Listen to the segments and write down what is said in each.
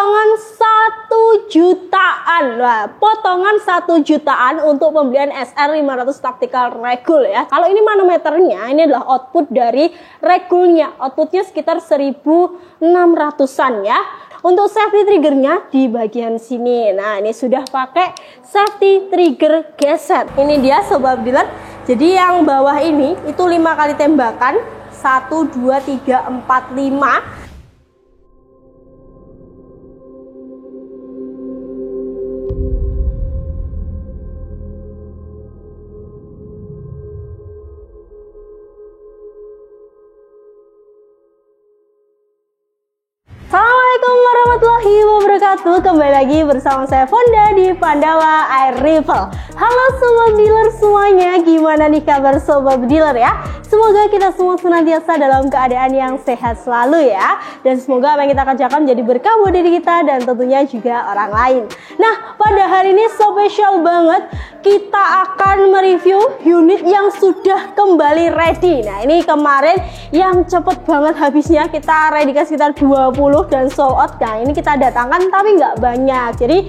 potongan 1 jutaan. Nah, potongan 1 jutaan untuk pembelian SR 500 Tactical Regul ya. Kalau ini manometernya, ini adalah output dari Regulnya. Outputnya sekitar 1600-an ya. Untuk safety triggernya di bagian sini. Nah, ini sudah pakai safety trigger geset. Ini dia sobat dealer. Jadi yang bawah ini itu 5 kali tembakan. 1, 2, 3, 4, 5. Assalamualaikum warahmatullahi wabarakatuh. Kembali lagi bersama saya Fonda di Pandawa Air Rifle. Halo sobat dealer semuanya, gimana nih kabar sobat dealer ya? Semoga kita semua senantiasa dalam keadaan yang sehat selalu ya. Dan semoga apa yang kita kerjakan menjadi berkah buat diri kita dan tentunya juga orang lain. Nah, pada hari ini spesial banget, kita akan mereview unit yang sudah kembali ready. Nah, ini kemarin yang cepet banget habisnya, kita ready kan sekitar 20 dan sold out. Nah, ini kita datangkan tapi nggak banyak. Jadi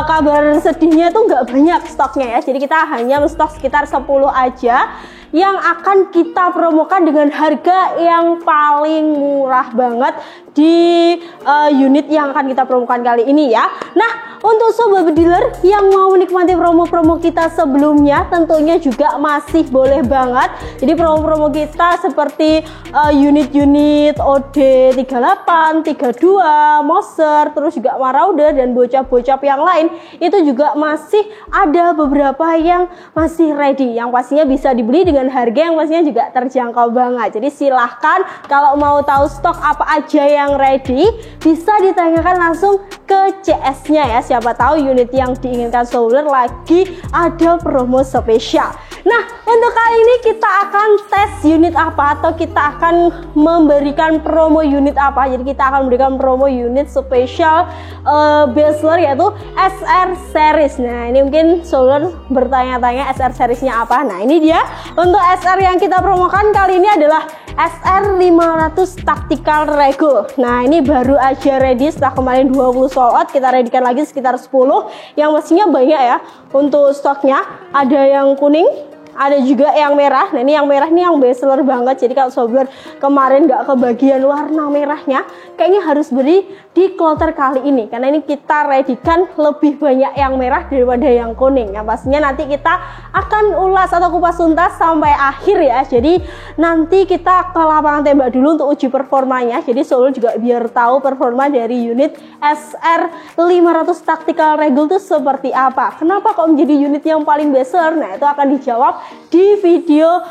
kabar sedihnya tuh nggak banyak stoknya ya. Jadi kita hanya stok sekitar 10 aja yang akan kita promokan dengan harga yang paling murah banget di unit yang akan kita promokan kali ini ya. Nah, untuk sobat dealer yang mau menikmati promo-promo kita sebelumnya tentunya juga masih boleh banget. Jadi promo-promo kita seperti unit-unit OD 38, 32, Moser, terus juga Marauder dan bocap-bocap yang lain itu juga masih ada beberapa yang masih ready, yang pastinya bisa dibeli dengan harga yang pastinya juga terjangkau banget. Jadi silahkan kalau mau tahu stok apa aja yang ready bisa ditanyakan langsung ke CS-nya ya. Siapa tahu unit yang diinginkan solar lagi ada promo spesial. Nah, untuk kali ini kita akan tes unit apa atau kita akan memberikan promo unit apa. Jadi kita akan memberikan promo unit spesial bestseller yaitu SR series. Nah, ini mungkin solar bertanya-tanya SR seriesnya apa. Nah, ini dia untuk SR yang kita promokan kali ini adalah SR 500 Tactical Regul. Nah, ini baru aja ready setelah kemarin 20 sold out, kita readykan lagi sekitar 10 yang mestinya banyak ya untuk stoknya. Ada yang kuning, ada juga yang merah. Nah, ini yang merah ini yang bestseller banget. Jadi kalau sobat kemarin nggak kebagian warna merahnya, kayaknya harus beli di kloter kali ini karena ini kita readykan lebih banyak yang merah daripada yang kuning. Yang pastinya nanti kita akan ulas atau kupas tuntas sampai akhir ya. Jadi nanti kita ke lapangan tembak dulu untuk uji performanya. Jadi sobat juga biar tahu performa dari unit SR 500 Tactical Regul itu seperti apa. Kenapa kok menjadi unit yang paling bestseller? Nah, itu akan dijawab di video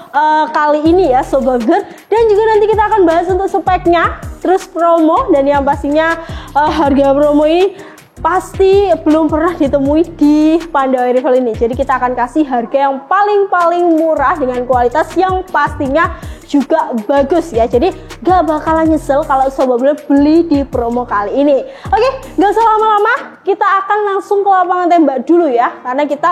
kali ini ya sobat dealer. Dan juga nanti kita akan bahas untuk speknya, terus promo, dan yang pastinya harga promo ini pasti belum pernah ditemui di Pandawa Air Rifle ini. Jadi kita akan kasih harga yang paling murah dengan kualitas yang pastinya juga bagus ya. Jadi gak bakalan nyesel kalau sobat beli di promo kali ini. Oke, gak usah lama-lama, kita akan langsung ke lapangan tembak dulu ya. Karena kita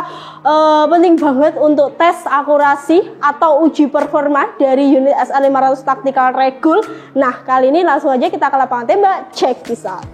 penting banget untuk tes akurasi atau uji performa dari unit SR 500 Tactical Regul. Nah, kali ini langsung aja kita ke lapangan tembak, check this out.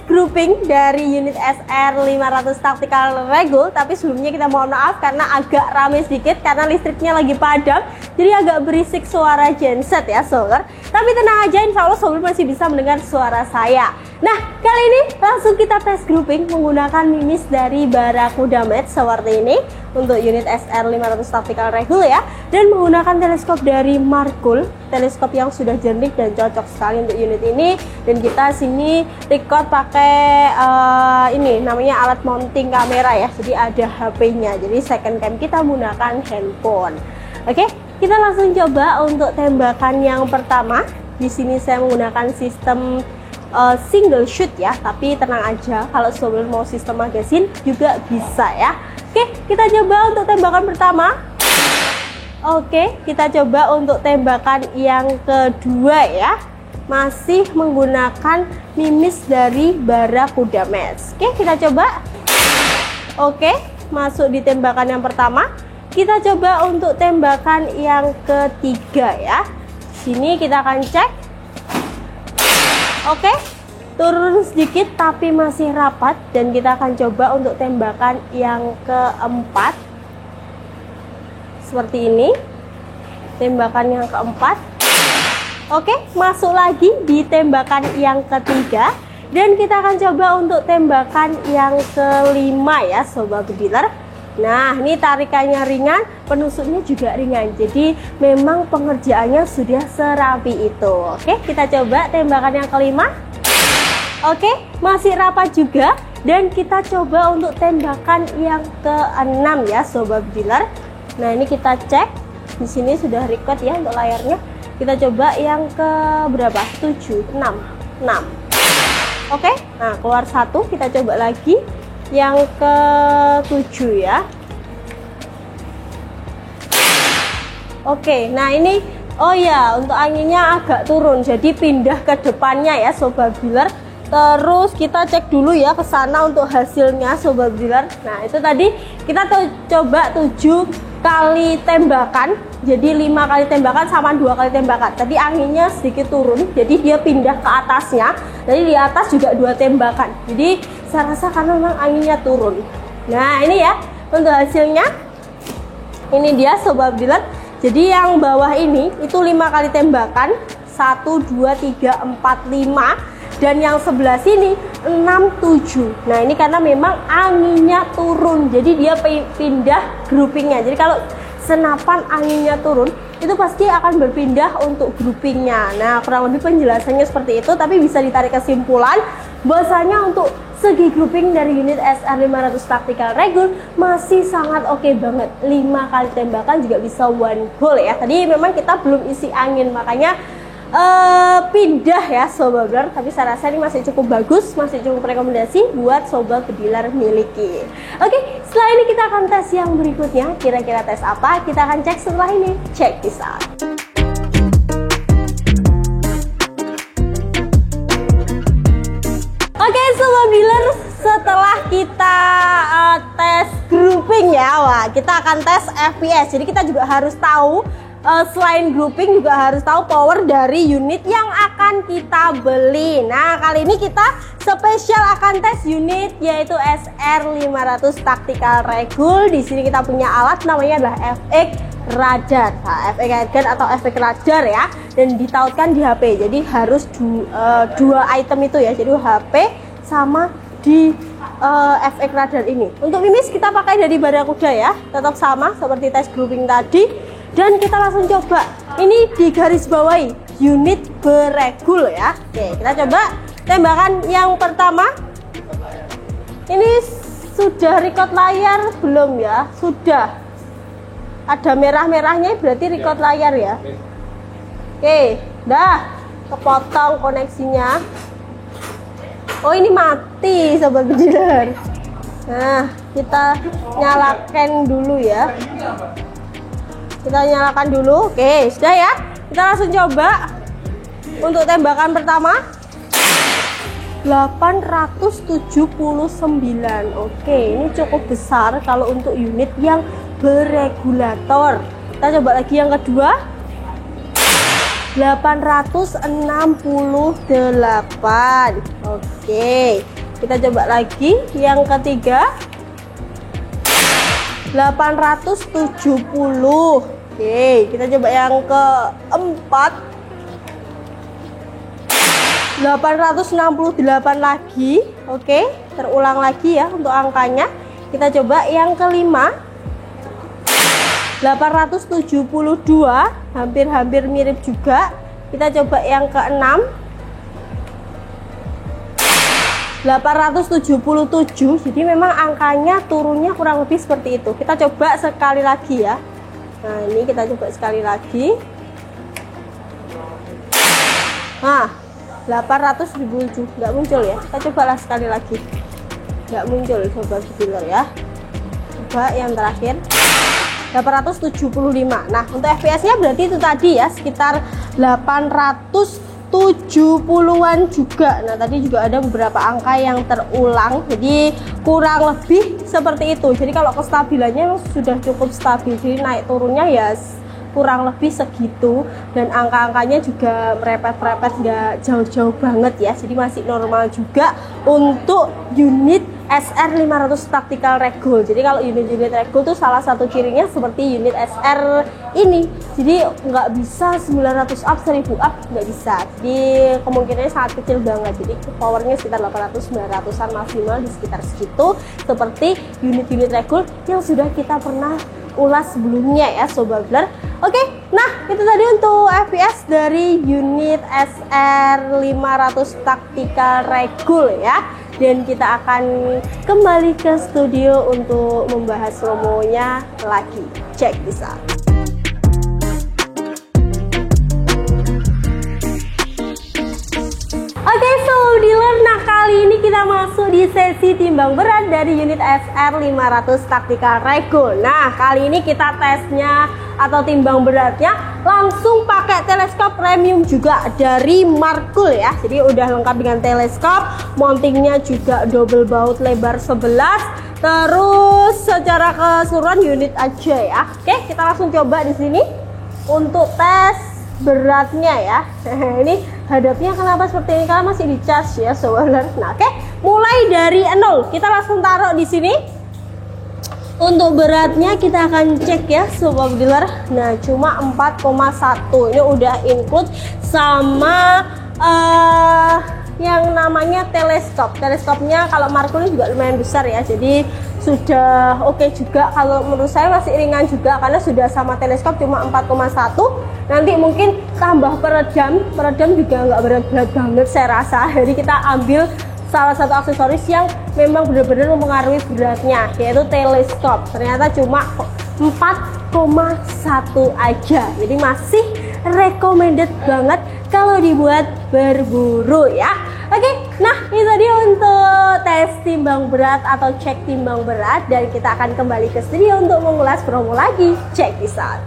Grouping dari unit SR 500 Tactical Regul, tapi sebelumnya kita mohon maaf karena agak rame sedikit karena listriknya lagi padam, jadi agak berisik suara genset ya sobat. Tapi tenang aja, insya Allah sobat masih bisa mendengar suara saya. Nah, kali ini langsung kita tes grouping menggunakan mimis dari Barracuda Med seperti ini untuk unit SR500 Tactical Regul ya, dan menggunakan teleskop dari Markul, teleskop yang sudah jernih dan cocok sekali untuk unit ini. Dan kita sini record pakai ini namanya alat mounting kamera ya, jadi ada HP-nya, jadi second cam kita menggunakan handphone. Oke, kita langsung coba untuk tembakan yang pertama. Di sini saya menggunakan sistem single shoot ya, tapi tenang aja kalau sobat mau sistem magazine juga bisa ya. Oke, kita coba untuk tembakan pertama. Oke, kita coba untuk tembakan yang kedua ya, masih menggunakan mimis dari Barracuda Med. Oke, kita coba. Oke, masuk di tembakan yang pertama. Kita coba untuk tembakan yang ketiga ya. Sini kita akan cek. Oke, turun sedikit tapi masih rapat, dan kita akan coba untuk tembakan yang keempat seperti ini. Tembakan yang keempat. Oke, masuk lagi di tembakan yang ketiga, dan kita akan coba untuk tembakan yang kelima ya sobat bediler. Nah, ini tarikannya ringan, penusuknya juga ringan, jadi memang pengerjaannya sudah serapi itu. Oke, kita coba tembakan yang kelima. Oke, masih rapat juga, dan kita coba untuk tembakan yang keenam ya sobat bediler. Nah, ini kita cek, di sini sudah record ya untuk layarnya. Kita coba yang ke berapa? 7, 6. Oke, nah keluar satu, kita coba lagi yang ke-7 ya. Oke, nah ini oh ya, untuk anginnya agak turun, jadi pindah ke depannya ya sobat bediler. Terus kita cek dulu ya ke sana untuk hasilnya sobat bediler. Nah, itu tadi kita coba 7 kali tembakan, jadi 5 kali tembakan sama 2 kali tembakan. Tadi anginnya sedikit turun, jadi dia pindah ke atasnya. Jadi di atas juga 2 tembakan. Jadi saya rasa karena memang anginnya turun. Nah, ini ya untuk hasilnya. Ini dia sobat bediler. Jadi yang bawah ini itu 5 kali tembakan, 1, 2, 3, 4, 5. Dan yang sebelah sini 6, 7. Nah, ini karena memang anginnya turun, jadi dia pindah groupingnya. Jadi kalau senapan anginnya turun, itu pasti akan berpindah untuk groupingnya. Nah, kurang lebih penjelasannya seperti itu, tapi bisa ditarik kesimpulan bahwasanya untuk segi grouping dari unit SR500 Tactical Regul masih sangat oke banget. 5 kali tembakan juga bisa one hole ya. Tadi memang kita belum isi angin, makanya pindah ya sobat bediler, tapi saya rasa ini masih cukup bagus, masih cukup rekomendasi buat sobat bediler miliki. Oke, setelah ini kita akan tes yang berikutnya. Kira-kira tes apa? Kita akan cek setelah ini. Check this out. Oke sobat bediler, setelah kita tes grouping ya, wah, kita akan tes FPS. Jadi kita juga harus tahu, selain grouping juga harus tahu power dari unit yang akan kita beli. Nah, kali ini kita spesial akan tes unit yaitu SR500 Tactical Regul. Di sini kita punya alat namanya adalah FX radar. Nah, FX radar atau FX radar ya, dan ditautkan di HP. Jadi harus dua item itu ya. Jadi HP sama di FX radar ini. Untuk mimis kita pakai dari Barracuda ya, tetap sama seperti tes grouping tadi. Dan kita langsung coba. Ini di garis bawahi unit Barracuda ya. Oke, kita coba tembakan yang pertama. Ini sudah record layar belum ya? Sudah. Ada merah-merahnya, berarti record layar ya. Oke, dah kepotong koneksinya. Oh, ini mati sobat bediler. Nah, kita nyalakan dulu ya. Kita nyalakan dulu. Oke, sudah ya. Kita langsung coba untuk tembakan pertama. 879. Oke, ini cukup besar kalau untuk unit yang berregulator. Kita coba lagi yang kedua. 868. Oke, kita coba lagi yang ketiga. 870. Oke, kita coba yang keempat. 868 lagi. Oke, terulang lagi ya untuk angkanya. Kita coba yang kelima. 872, hampir-hampir mirip juga. Kita coba yang keenam. 877. Jadi memang angkanya turunnya kurang lebih seperti itu. Kita coba sekali lagi ya. Nah, ini kita coba sekali lagi. Nah, 807 nggak muncul ya. Kita cobalah sekali lagi. Nggak muncul sobat dealer ya. Coba yang terakhir 875. Nah, untuk FPS-nya berarti itu tadi ya, sekitar 870-an juga. Nah, tadi juga ada beberapa angka yang terulang. Jadi kurang lebih seperti itu. Jadi kalau kestabilannya sudah cukup stabil. Jadi naik turunnya ya kurang lebih segitu, dan angka-angkanya juga merepet-repet, nggak jauh-jauh banget ya. Jadi masih normal juga untuk unit SR500 Tactical Regul. Jadi kalau unit-unit Regul tuh salah satu cirinya seperti unit SR ini. Jadi nggak bisa 900 up, 1000 up, nggak bisa. Jadi kemungkinannya sangat kecil banget. Jadi powernya sekitar 800-900an maksimal, di sekitar segitu. Seperti unit-unit Regul yang sudah kita pernah ulas sebelumnya ya Sobat Dealer. Oke, nah itu tadi untuk FPS dari unit SR500 Tactical Regul ya. Dan kita akan kembali ke studio untuk membahas promonya lagi. Check this out. Oke, Sobat Dealer, nah kali ini kita masuk di sesi timbang berat dari unit SR500 Tactical Regul. Nah, kali ini kita tesnya atau timbang beratnya langsung pakai teleskop premium juga dari Markul ya. Jadi udah lengkap dengan teleskop, mountingnya juga double baut lebar 11. Terus secara keseluruhan unit aja ya. Oke, kita langsung coba di sini untuk tes beratnya ya. Ini hadapnya kenapa seperti ini? Karena masih di charge ya Sobat. Nah, oke, mulai dari 0 kita langsung taruh di sini. Untuk beratnya kita akan cek ya Sobat Dealer. Nah, cuma 4,1. Ini udah include sama yang namanya teleskop. Teleskopnya kalau Markul ini juga lumayan besar ya. Jadi sudah oke juga. Kalau menurut saya masih ringan juga karena sudah sama teleskop, cuma 4,1. Nanti mungkin tambah peredam juga nggak berat-berat banget saya rasa. Jadi kita ambil salah satu aksesoris yang memang benar-benar mempengaruhi beratnya, yaitu teleskop. Ternyata cuma 4,1 aja. Jadi masih recommended banget kalau dibuat berburu ya. Oke, nah itu tadi untuk tes timbang berat atau cek timbang berat, dan kita akan kembali ke studio untuk mengulas promo lagi. Check this out.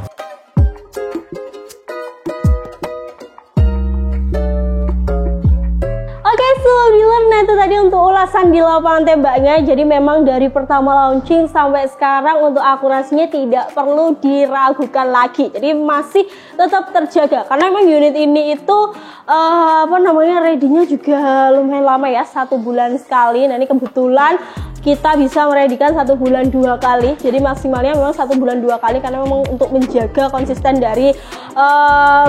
Dealer, nah itu tadi untuk ulasan di lapangan tembaknya. Jadi memang dari pertama launching sampai sekarang untuk akurasinya tidak perlu diragukan lagi. Jadi masih tetap terjaga karena memang unit ini itu ready-nya juga lumayan lama ya, 1 bulan sekali. Nah ini kebetulan kita bisa meredikan 1 bulan 2 kali. Jadi maksimalnya memang 1 bulan 2 kali karena memang untuk menjaga konsisten dari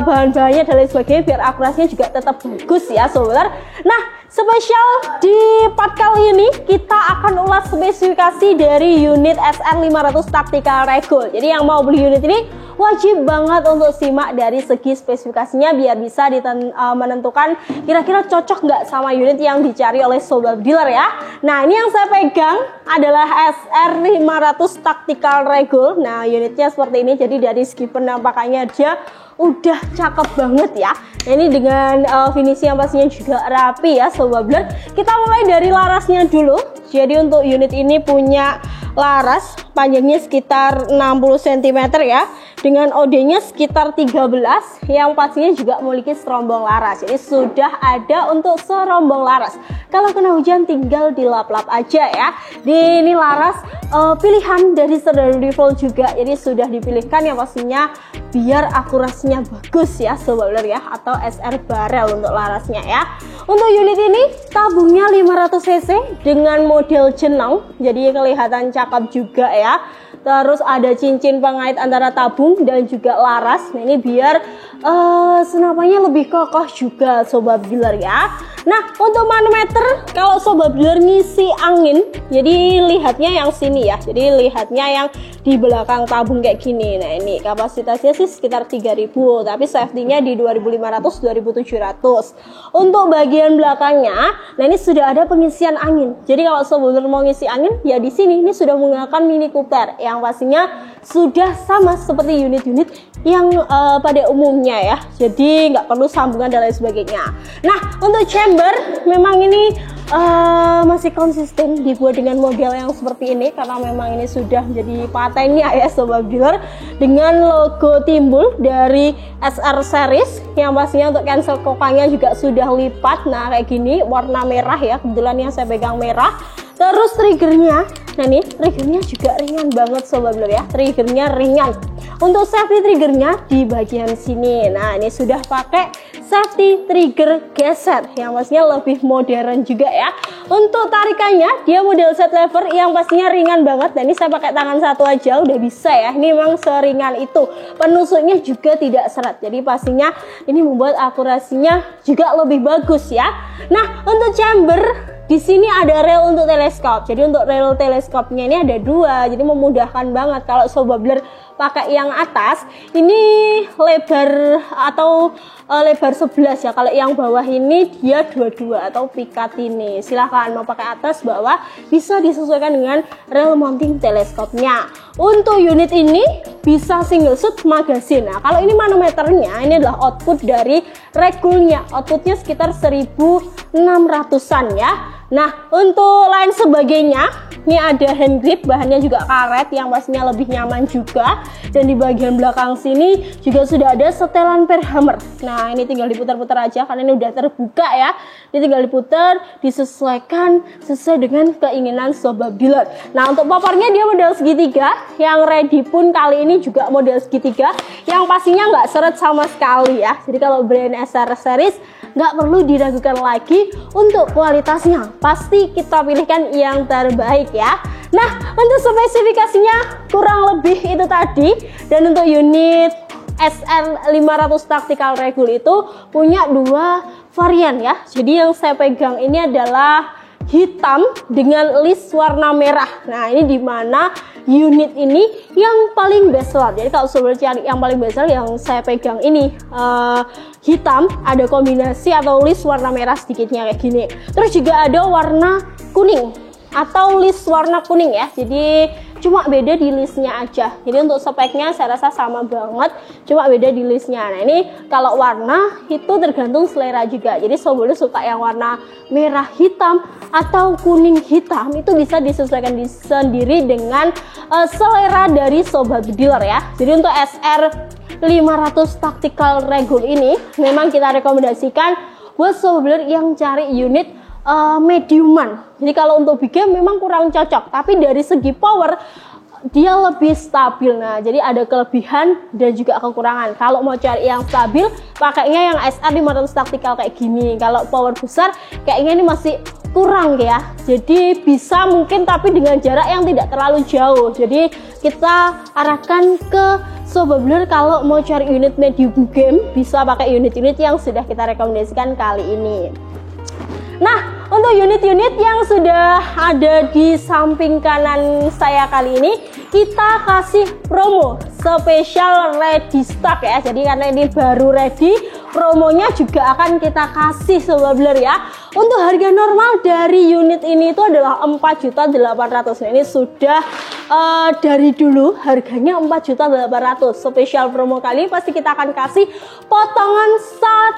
bahan-bahannya dan lain sebagainya biar akurasinya juga tetap bagus ya Sobat. Nah, spesial di part kali ini kita akan ulas spesifikasi dari unit SR500 Tactical Regul. Jadi yang mau beli unit ini wajib banget untuk simak dari segi spesifikasinya biar bisa menentukan kira-kira cocok nggak sama unit yang dicari oleh Sobat Dealer ya. Nah, ini yang saya pegang adalah SR500 Tactical Regul. Nah, unitnya seperti ini. Jadi dari segi penampakannya aja udah cakep banget ya. Nah, ini dengan finishing yang pastinya juga rapi ya Sobat Dealer. Kita mulai dari larasnya dulu. Jadi untuk unit ini punya laras panjangnya sekitar 60 cm ya, dengan OD-nya sekitar 13, yang pastinya juga memiliki serombong laras. Jadi sudah ada untuk serombong laras. Kalau kena hujan tinggal dilap-lap aja ya. Ini laras pilihan dari Saudara Rival juga. Jadi sudah dipilihkan yang pastinya biar akurasinya bagus ya Sobat Dealer ya, atau SR barel untuk larasnya ya. Untuk unit ini tabungnya 500 cc dengan model jenong, jadi kelihatan cakep juga ya. terus ada cincin pengait antara tabung dan juga laras. Nah ini biar senapannya lebih kokoh juga sobat dealer ya. Nah untuk manometer, kalau sobat dealer ngisi angin, jadi lihatnya yang sini ya, jadi lihatnya yang di belakang tabung kayak gini. Nah ini kapasitasnya sih sekitar 3000, tapi safety-nya di 2500-2700. Untuk bagian belakangnya, nah ini sudah ada pengisian angin. Jadi kalau sobat dealer mau ngisi angin, ya di sini ini sudah menggunakan Mini Cooper yang pastinya sudah sama seperti unit-unit yang pada umumnya ya. Jadi nggak perlu sambungan dan lain sebagainya. Nah untuk chamber memang ini masih konsisten dibuat dengan model yang seperti ini karena memang ini sudah menjadi patennya ya sobat dealer, dengan logo timbul dari SR series yang pastinya untuk cancel kokangnya juga sudah lipat. Nah kayak gini warna merah ya, kebetulan yang saya pegang merah. Terus triggernya, nah ini triggernya juga ringan banget sobat dealer ya, triggernya ringan. Untuk safety triggernya di bagian sini, nah ini sudah pakai safety trigger geser yang pastinya lebih modern juga ya. Untuk tarikannya dia model set lever yang pastinya ringan banget, dan ini saya pakai tangan satu aja udah bisa ya. Ini memang seringan itu, penusuknya juga tidak seret, jadi pastinya ini membuat akurasinya juga lebih bagus ya. Nah untuk chamber, di sini ada rel untuk teleskop. Jadi untuk rel teleskopnya ini ada dua, jadi memudahkan banget kalau sobat dealer pakai yang atas ini lebar atau lebar 11 ya. Kalau yang bawah ini dia 22 atau pikat ini. Silahkan mau pakai atas bawah, bisa disesuaikan dengan rel mounting teleskopnya. Untuk unit ini bisa single shoot magazine. Nah kalau ini manometernya, ini adalah output dari regulnya, outputnya sekitar 1600an ya. Nah untuk lain sebagainya, ini ada hand grip, bahannya juga karet yang pastinya lebih nyaman juga. Dan di bagian belakang sini juga sudah ada setelan per hammer. Nah ini tinggal diputar-putar aja karena ini udah terbuka ya. Ini tinggal diputar, disesuaikan sesuai dengan keinginan sobat dealer. Nah untuk popornya dia model segitiga, yang ready pun kali ini juga model segitiga, yang pastinya nggak seret sama sekali ya. Jadi kalau brand SR series nggak perlu diragukan lagi untuk kualitasnya, pasti kita pilihkan yang terbaik ya. Nah untuk spesifikasinya kurang lebih itu tadi. Dan untuk unit SR500 Tactical Regul itu punya dua varian ya. Jadi yang saya pegang ini adalah hitam dengan list warna merah. Nah ini dimana unit ini yang paling best seller. Jadi kalau sobat cari yang paling best seller, yang saya pegang ini hitam, ada kombinasi atau list warna merah sedikitnya kayak gini. Terus juga ada warna kuning atau list warna kuning ya. Jadi cuma beda di listnya aja. Jadi untuk speknya saya rasa sama banget, cuma beda di listnya. Nah ini kalau warna itu tergantung selera juga. Jadi sobat suka yang warna merah hitam atau kuning hitam, itu bisa disesuaikan sendiri dengan selera dari sobat dealer ya. Jadi untuk SR500 Tactical Regul ini memang kita rekomendasikan buat sobat dealer yang cari unit mediuman. Jadi kalau untuk big game memang kurang cocok, tapi dari segi power dia lebih stabil. Nah jadi ada kelebihan dan juga kekurangan. Kalau mau cari yang stabil, pakainya yang SR500 Tactical kayak gini. Kalau power besar kayaknya ini masih kurang ya. Jadi bisa mungkin, tapi dengan jarak yang tidak terlalu jauh. Jadi kita arahkan ke sobat dealer kalau mau cari unit medium game, bisa pakai unit-unit yang sudah kita rekomendasikan kali ini. Nah untuk unit-unit yang sudah ada di samping kanan saya kali ini, kita kasih promo spesial ready stock ya. Jadi karena ini baru ready, promonya juga akan kita kasih sobat dealer ya. Untuk harga normal dari unit ini itu adalah 4.800.000. Nah ini sudah dari dulu harganya 4.800.000. Spesial promo kali pasti kita akan kasih potongan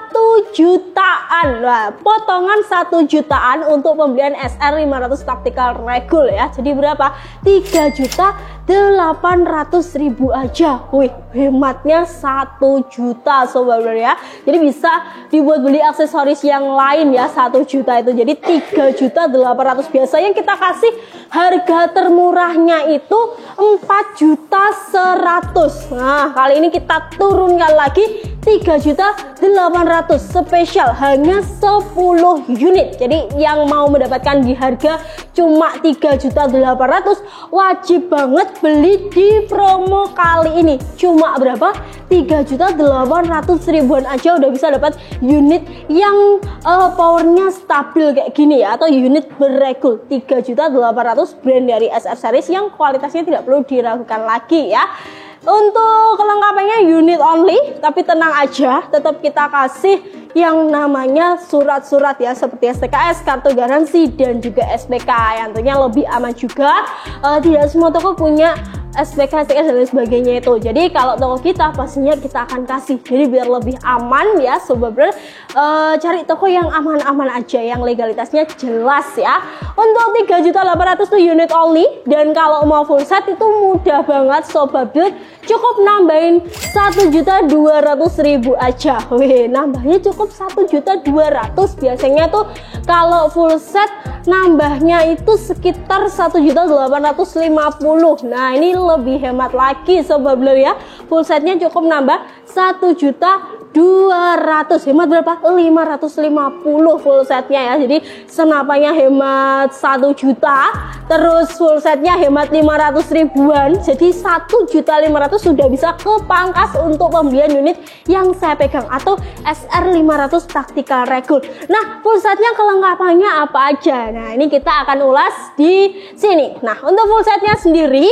1 jutaan. Nah, potongan 1 jutaan untuk pembelian SR500 Tactical Regul ya. Jadi berapa? 3.800.000 aja. Wih, hematnya 1 juta sobat dealer ya. Jadi bisa dibuat beli aksesoris yang lain ya, 1 juta itu. Jadi 3.800.000. Biasanya kita kasih harga termurahnya itu 4.100.000. Nah, kali ini kita turunkan lagi 3.800.000 spesial hanya 10 unit. Jadi yang mau mendapatkan di harga cuma 3.800.000 wajib banget beli di promo kali ini. Cuma berapa? 3.800.000-an aja udah bisa dapat unit yang powernya stabil kayak gini ya, atau unit berregul. 3.800.000 brand dari SR series yang kualitasnya tidak perlu diragukan lagi ya. Untuk kelengkapannya unit only, tapi tenang aja, tetap kita kasih yang namanya surat-surat ya, seperti STKS, kartu garansi, dan juga SPK yang tentunya lebih aman juga. Tidak semua toko punya SPK, STKS, dan lain sebagainya itu. Jadi kalau toko kita pastinya kita akan kasih. Jadi biar lebih aman ya Sobat Builder, cari toko yang aman-aman aja, yang legalitasnya jelas ya. Untuk 3.800.000 tuh unit only, dan kalau mau full set itu mudah banget Sobat Builder, cukup nambahin 1.200.000 aja. Wih, nambahnya cukup 1.200.000. Biasanya tuh kalau full set nambahnya itu sekitar 1.850.000. Nah, ini lebih hemat lagi Sobat Builder ya. Full setnya cukup nambah 1.200.000. Hemat berapa? 550 full setnya ya. Jadi senapannya hemat 1 juta, terus full setnya hemat 500 ribuan. Jadi 1.500.000 sudah bisa kepangkas untuk pembelian unit yang saya pegang, atau SR500 Tactical Regul. Nah, full setnya kelengkapannya apa aja? Nah, ini kita akan ulas di sini. Nah, untuk full setnya sendiri,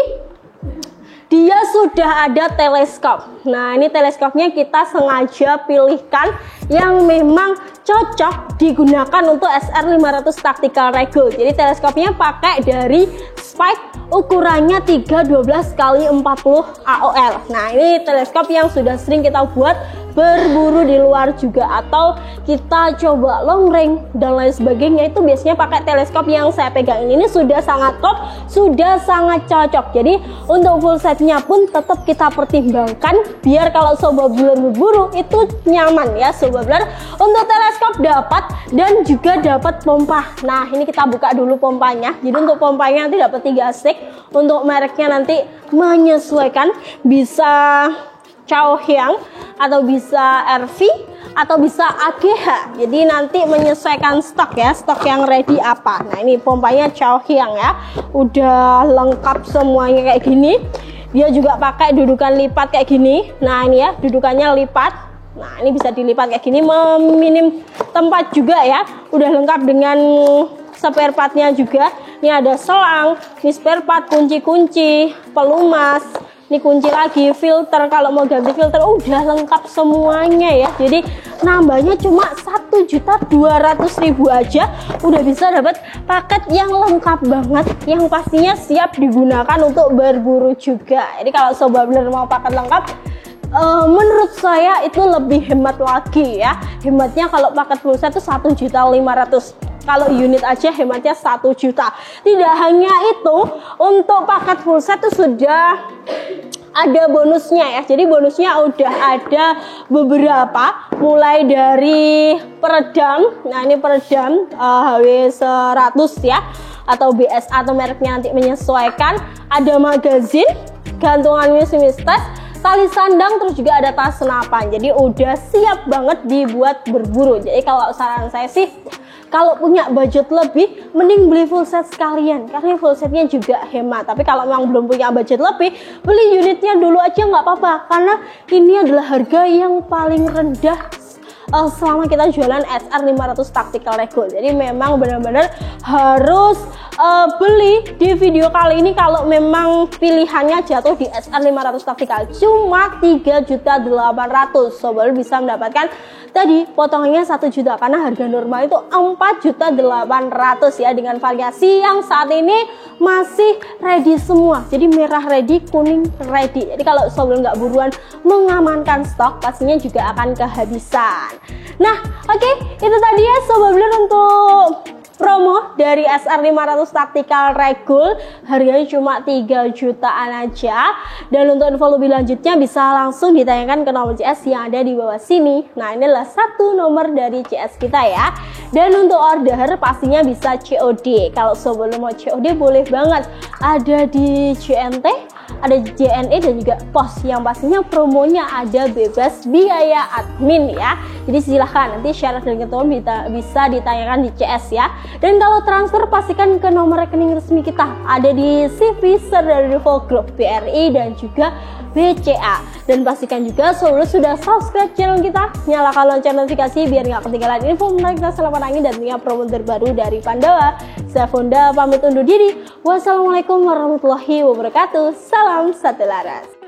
dia sudah ada teleskop. Nah, ini teleskopnya kita sengaja pilihkan yang memang cocok digunakan untuk SR500 Tactical Regul. Jadi teleskopnya pakai dari Spike, ukurannya 312 x 40 AOL. Nah, ini teleskop yang sudah sering kita buat berburu di luar juga, atau kita coba long range dan lain sebagainya, itu biasanya pakai teleskop yang saya pegang ini sudah sangat top, sudah sangat cocok. Jadi untuk full setnya pun tetap kita pertimbangkan biar kalau Sobat Builder berburu itu nyaman ya Sobat Builder. Untuk teleskop dapat, dan juga dapat pompa. Nah, ini kita buka dulu pompanya. Jadi untuk pompanya nanti dapat 3 stick. Untuk mereknya nanti menyesuaikan, bisa Chaohyang, atau bisa RV, atau bisa AGH. Jadi nanti menyesuaikan stok ya, stok yang ready apa. Nah, ini pompanya Chaohyang ya, udah lengkap semuanya kayak gini. Dia juga pakai dudukan lipat kayak gini. Nah, ini ya dudukannya lipat. Nah, ini bisa dilipat kayak gini, meminim tempat juga ya. Udah lengkap dengan spare partnya juga. Ini ada selang, ini spare part, kunci-kunci, pelumas, ini kunci lagi, filter kalau mau ganti filter, udah lengkap semuanya ya. Jadi nambahnya cuma 1.200.000 aja udah bisa dapat paket yang lengkap banget, yang pastinya siap digunakan untuk berburu juga. Jadi kalau Sobat Builder mau paket lengkap, menurut saya itu lebih hemat lagi ya. Hematnya kalau paket full set itu 1.500.000. Kalau unit aja hematnya 1 juta. Tidak hanya itu, untuk paket full set itu sudah ada bonusnya ya. Jadi bonusnya udah ada beberapa, mulai dari peredam. Nah, ini peredam HW100 ya, atau BS, atau mereknya nanti menyesuaikan. Ada magazin, gantungan misimis tes, tali sandang, terus juga ada tas senapan. Jadi udah siap banget dibuat berburu. Jadi kalau saran saya sih, kalau punya budget lebih, mending beli full set sekalian, karena full setnya juga hemat. Tapi kalau memang belum punya budget lebih, beli unitnya dulu aja nggak apa-apa, karena ini adalah harga yang paling rendah selama kita jualan SR500 Tactical Regul. Jadi memang benar-benar harus beli di video kali ini kalau memang pilihannya jatuh di SR500 Tactical. Cuma 3.800.000 Sobat bisa mendapatkan tadi potongannya 1 juta, karena harga normal itu 4.800.000 ya, dengan variasi yang saat ini masih ready semua. Jadi merah ready, kuning ready. Jadi kalau Sobat nggak buruan mengamankan stok, pastinya juga akan kehabisan. Nah, oke, itu tadi ya Sobat Builder untuk promo dari SR500 Tactical Regul. Harganya cuma 3 jutaan aja. Dan untuk info lebih lanjutnya bisa langsung ditanyakan ke nomor CS yang ada di bawah sini. Nah, ini adalah satu nomor dari CS kita ya. Dan untuk order pastinya bisa COD. Kalau Sobat mau COD boleh banget, ada di JNT, ada JNE dan juga POS, yang pastinya promonya ada bebas biaya admin ya. Jadi silahkan nanti syarat dan ketentuan bisa ditanyakan di CS ya. Dan kalau transfer pastikan ke nomor rekening resmi kita, ada di CV dari Rival Group, BRI dan juga BCA. Dan pastikan juga selalu sudah subscribe channel kita, nyalakan lonceng notifikasi biar nggak ketinggalan info menarik dan selamat angin dan tentunya promo terbaru dari Pandawa. Saya Fonda pamit undur diri. Wassalamualaikum warahmatullahi wabarakatuh. Salam satu laras.